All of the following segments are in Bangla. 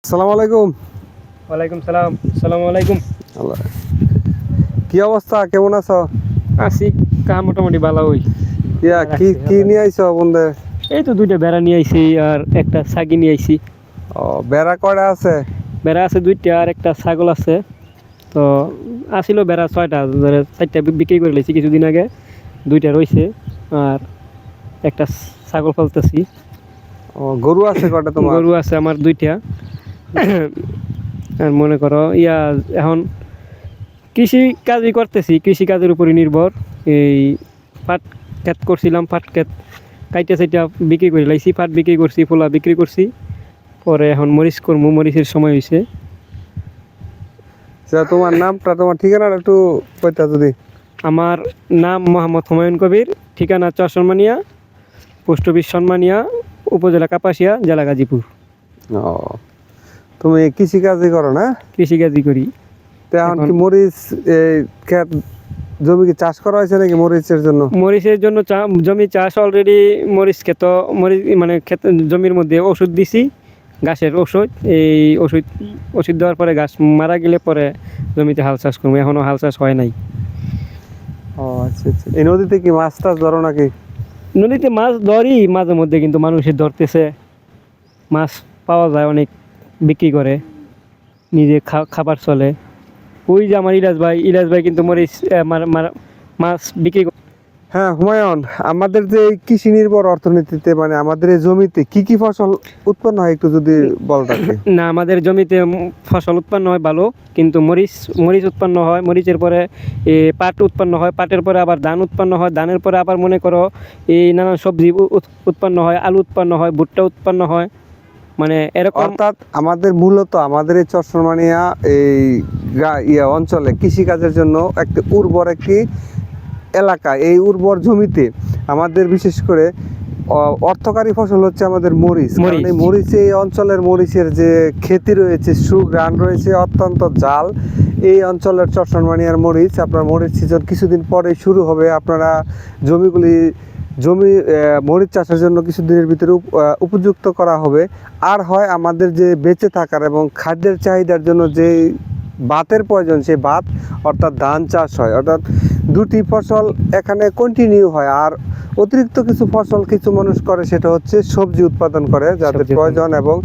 আসসালামু আলাইকুম। ওয়ালাইকুম সালাম। আসসালামু আলাইকুম। আল্লাহ, কি অবস্থা, কেমন আছো? আছি মোটামুটি ভালো হই। কি কি নিয়ে আইছো বন্ধে? এই তো দুইটা বেড়া নিয়ে আইছি আর একটা ছাগি নিয়ে আইছি। ও, বেড়া কয়টা আছে? বেড়া আছে দুইটা আর একটা ছাগল আছে। তো আসিল বেড়া 6টা, ধরে 4টা বিক্রি করে লাইছি কিছুদিন আগে, দুইটা রইছে আর একটা ছাগল পালতেছি। ও, গরু আছে কয়টা তোমার? গরু আছে আমার দুইটা। আর মনে করো এখন কৃষি কাজই করতেছি, কৃষি কাজের উপরই নির্ভর। এই পাট ক্ষেত করছিলাম, পাট ক্ষেত কাইটা সাইটা বিক্রি করে লাইছি, পাট বিক্রি করছি, পোলা বিক্রি করছি। পরে এখন মরিচ করবো, মরিচের সময় হয়েছে। তোমার নামটা, তোমার ঠিকানাটা একটু কইতা যদি। আমার নাম মোহাম্মদ হুমায়ুন কবির, ঠিকানা চরসনমানিয়া, পোস্ট অফিস সনমানিয়া, উপজেলা কাপাসিয়া, জেলা গাজীপুর। ও, তুমি কৃষিকাজই করো না? কৃষিকাজই করি। তো এখন কি মরিচ ক্ষেত জমি কি চাষ করা হয়েছে নাকি মরিচের জন্য? মরিচের জন্য জমি চাষ অলরেডি। মরিচ ক্ষেত, মরিচ মানে ক্ষেত জমির মধ্যে ওষুধ দিছি, গাছের ওষুধ। এই ওষুধ দেওয়ার পরে গাছ মারা গেলে পরে জমিতে হাল চাষ করবো, এখনও হাল চাষ হয় নাই। ও আচ্ছা আচ্ছা। এই নদীতে কি মাছ টাছ ধরো নাকি? নদীতে মাছ ধরি মাঝে মধ্যে, কিন্তু মানুষের ধরতেছে, মাছ পাওয়া যায় অনেক, বিক্রি করে, নিজে খাবার চলে। ওই যে আমার ইলাস ভাই কিন্তু মরিচ মাছ বিক্রি করে। হ্যাঁ হুমায়ুন, আমাদের যে এই কৃষি নির্ভর অর্থনীতিতে মানে আমাদের এই জমিতে কি কি ফসল উৎপন্ন হয় একটু যদি বলতাকে। না, আমাদের জমিতে ফসল উৎপন্ন হয় ভালো, কিন্তু মরিচ উৎপন্ন হয়, মরিচের পরে পাট উৎপন্ন হয়, পাটের পরে আবার ধান উৎপন্ন হয়, ধানের পরে আবার মনে করো এই নানান সবজি উৎপন্ন হয়, আলু উৎপন্ন হয়, ভুট্টা উৎপন্ন হয়, মানে এরকম। অর্থাৎ আমাদের মূলত আমাদের এই চরসনমানিয়া এই অঞ্চলে কৃষিকাজের জন্য একটি উর্বর একটি এলাকা। এই উর্বর জমিতে আমাদের বিশেষ করে অর্থকারী ফসল হচ্ছে আমাদের মরিচ। কারণ এই মরিচ, এই অঞ্চলের মরিচের যে খ্যাতি রয়েছে, সুঘ্রাণ রয়েছে, অত্যন্ত জাল। এই অঞ্চলের চরসনমানিয়ার মরিচ, আপনার মরিচ সিজন কিছুদিন পরে শুরু হবে। আপনারা জমি মরিচ চাষের জন্য কিছুদিনের ভিতরে উপযুক্ত করা হবে। আর হয় আমাদের যে বেঁচে থাকার এবং খাদ্যের চাহিদার জন্য যে বাতের প্রয়োজন, সেই বাত অর্থাৎ ধান চাষ হয়। অর্থাৎ দুটি ফসল এখানে কন্টিনিউ হয়। আর অতিরিক্ত কিছু ফসল কিছু মানুষ করে, সেটা হচ্ছে সবজি উৎপাদন করে যাদের প্রয়োজন। এবং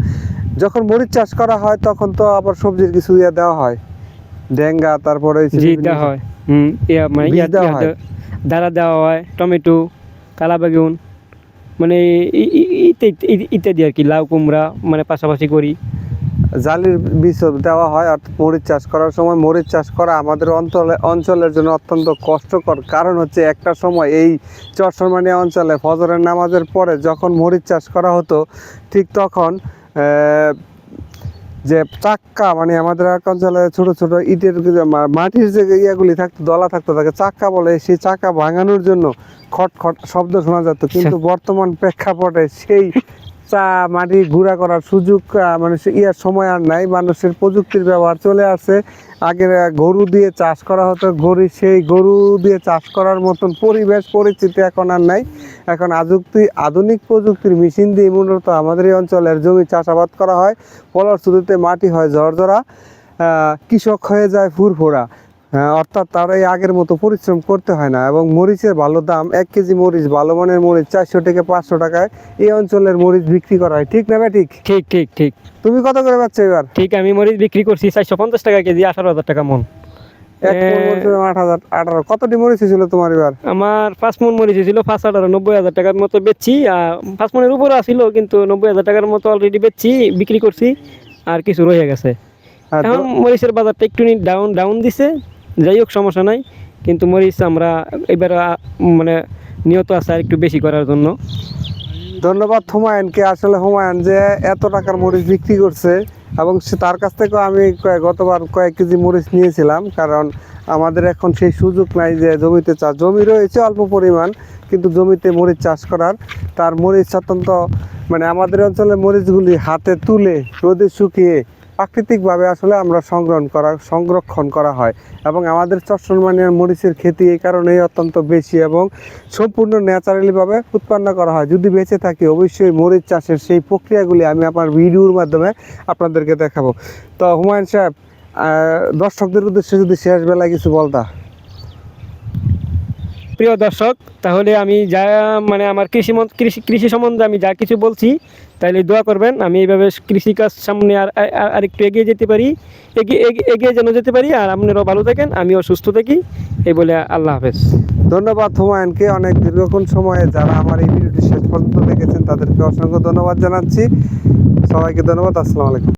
যখন মরিচ চাষ করা হয় তখন তো আবার সবজির কিছু দেওয়া হয়, ডেঙ্গা, তারপরে দেওয়া হয়, দাঁড়া দেওয়া হয়, টমেটো, কালা বেগুন, মানে ইত্যাদি আর কি, লাউ কুমড়া মানে পাশাপাশি করি। জালির বীজ দেওয়া হয়। অর্থাৎ মরিচ চাষ করার সময় মরিচ চাষ করা আমাদের অঞ্চলের জন্য অত্যন্ত কষ্টকর। কারণ হচ্ছে একটা সময় এই চরসনমানিয়া অঞ্চলে ফজরের নামাজের পরে যখন মরিচ চাষ করা হতো, ঠিক তখন যে চাক্কা, মানে আমাদের এক অঞ্চলে ছোট ছোট ইটের মাটির যে ইয়েগুলি থাকতো, দলা থাকতো, তাকে চাক্কা বলে। সেই চাক্কা ভাঙানোর জন্য খট খট শব্দ শোনা যেত। কিন্তু বর্তমান প্রেক্ষাপটে সেই মাটি গুঁড়া করার সুযোগ মানে সময় আর নাই। মানুষের প্রযুক্তির ব্যবহার চলে আসে। আগে গরু দিয়ে চাষ করা হতো, সেই গরু দিয়ে চাষ করার মতন পরিবেশ পরিস্থিতি এখন আর নাই। এখন আধুনিক প্রযুক্তির মেশিন দিয়ে মূলত আমাদের এই অঞ্চলের জমি চাষাবাদ করা হয়। ফলশ্রুতিতে মাটি হয় ঝরঝরা, কৃষক হয়ে যায় ফুরফুরা। অর্থাৎ তারা এই আগের মতো পরিশ্রম করতে হয় না। এবং মরিচের ভালো দাম, 1 কেজি মরিচ, ভালো মানের মরিচ 400 থেকে 500 টাকায় এই অঞ্চলের মরিচ বিক্রি করা হয়। ঠিক না ভাই? ঠিক ঠিক ঠিক ঠিক। তুমি কত করে পাচ্ছ এবার? ঠিক, আমি মরিচ বিক্রি করছি 450 টাকা কেজি, 18,000 টাকা মন। 8,000 কতটি মরিচ ছিল তোমার এবার? আমার 5 মন মরিচ ছিল, 5,18 90,000 টাকার মতো বেচছি। 5 মনের উপরে আসছিল, কিন্তু 90,000 টাকার মতো অলরেডি বেচছি, বিক্রি করছি, আর কিছু রয়ে গেছে। এখন মরিচের বাজারটা একটু ডাউন দিছে, যাই হোক সমস্যা নাই। কিন্তু মরিচ আমরা এবার মানে নিয়ত আছে আর একটু বেশি করার জন্য। ধন্যবাদ হুমায়ুনকে। আসলে হুমায়ুন যে এত টাকার মরিচ বিক্রি করছে, এবং তার কাছ থেকেও আমি গতবার কয়েক কেজি মরিচ নিয়েছিলাম। কারণ আমাদের এখন সেই সুযোগ নাই যে জমিতে জমি রয়েছে অল্প পরিমাণ, কিন্তু জমিতে মরিচ চাষ করার। তার মরিচ অত্যন্ত, মানে আমাদের অঞ্চলের মরিচগুলি হাতে তুলে রোদে শুকিয়ে প্রাকৃতিকভাবে আসলে আমরা সংরক্ষণ করা হয় এবং আমাদের চট্টগ্রামের মরিচের খেতি এই কারণেই অত্যন্ত বেশি এবং সম্পূর্ণ ন্যাচারালিভাবে উৎপন্ন করা হয়। যদি বেঁচে থাকি অবশ্যই মরিচ চাষের সেই প্রক্রিয়াগুলি আমি আমার ভিডিওর মাধ্যমে আপনাদেরকে দেখাবো। তো হুমায়ুন সাহেব, দর্শকদের উদ্দেশ্যে যদি শেষ বেলায় কিছু বলতা। প্রিয় দর্শক, তাহলে আমি যা মানে আমার কৃষি সম্বন্ধে আমি যা কিছু বলছি তাহলে দোয়া করবেন আমি এইভাবে কৃষিকাজ সামনে আর একটু এগিয়ে যেতে পারি, এগিয়ে যেন যেতে পারি। আর আপনারাও ভালো থাকেন, আমিও সুস্থ থাকি, এই বলে আল্লাহ হাফেজ। ধন্যবাদ হুমায়ুনকে, অনেক দীর্ঘক্ষণ সময়ে যারা আমার এই ভিডিওটি শেষ পর্যন্ত দেখেছেন তাদেরকে অসংখ্য ধন্যবাদ জানাচ্ছি। সবাইকে ধন্যবাদ। আসসালামু আলাইকুম।